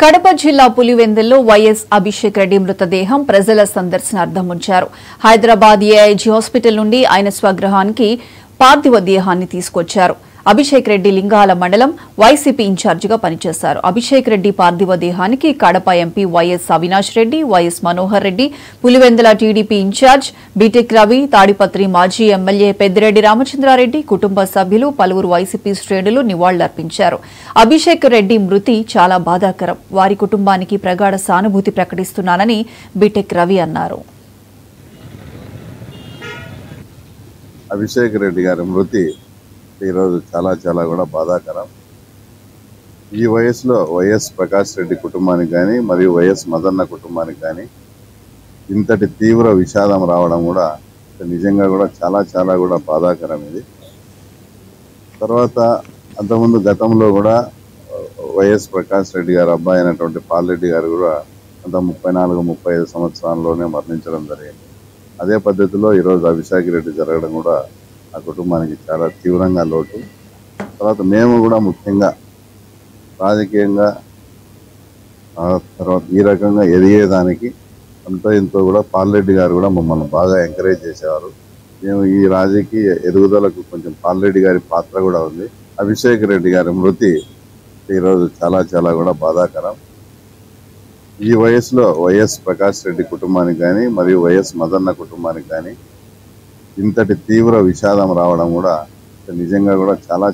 కడప జిల్లా పులివెందుల్లో వైఎస్ అభిషేక్ రెడ్డి మృతదేహం ప్రజల సందర్శనార్థం ఉంచారు. హైదరాబాద్ ఏఐజీ హాస్పిటల్ నుండి ఆయన స్వగృహానికి పార్థివ దేహాన్ని తీసుకొచ్చారు. అభిషేక్ రెడ్డి లింగాల మండలం వైసీపీ ఇన్ఛార్జిగా పనిచేశారు. అభిషేక్ రెడ్డి పార్థివ దేహానికి Kadapa MP YS Avinash Reddy, YS Manohar Reddy, Pulivendula TDP in charge BTech Ravi, Tadipatri మాజీ ఎమ్మెల్యే పెద్దిరెడ్డి రామచంద్రారెడ్డి, కుటుంబ సభ్యులు, పలువురు వైసీపీ శ్రేణులు నివాళులర్పించారు. అభిషేక్ రెడ్డి మృతి చాలా బాధాకరం. వారి కుటుంబానికి ప్రగాఢ సానుభూతి ప్రకటిస్తున్నానని బీటెక్ రవి అన్నారు. అభిషేక్ రెడ్డి గారి మృతి ఈరోజు చాలా కూడా బాధాకరం. ఈ వయసులో వైఎస్ ప్రకాష్ రెడ్డి కుటుంబానికి కానీ మరియు వైఎస్ మదన్న కుటుంబానికి కానీ ఇంతటి తీవ్ర విషాదం రావడం కూడా నిజంగా కూడా చాలా కూడా బాధాకరం. ఇది తర్వాత అంతకుముందు గతంలో కూడా వైఎస్ ప్రకాష్ రెడ్డి గారు అబ్బాయి అయినటువంటి పాల్రెడ్డి గారు కూడా అంత 34-35 సంవత్సరాల్లోనే మరణించడం జరిగింది. అదే పద్ధతిలో ఈరోజు అభిషేక్ రెడ్డి జరగడం కూడా ఆ కుటుంబానికి చాలా తీవ్రంగా లోటు. తర్వాత మేము కూడా ముఖ్యంగా రాజకీయంగా తర్వాత ఈ రకంగా ఎదిగేదానికి అంతో ఇంతో కూడా పాల్రెడ్డి గారు కూడా మమ్మల్ని బాగా ఎంకరేజ్ చేసేవారు. మేము ఈ రాజకీయ ఎదుగుదలకు కొంచెం పాల్రెడ్డి గారి పాత్ర కూడా ఉంది. అభిషేక్ రెడ్డి గారి మృతి ఈరోజు చాలా కూడా బాధాకరం. ఈ వయసులో వైఎస్ ప్రకాష్ రెడ్డి కుటుంబానికి కానీ మరియు వైఎస్ మదన్న కుటుంబానికి కానీ ఇంతటి తీవ్ర విషాదం రావడం కూడా నిజంగా కూడా చాలా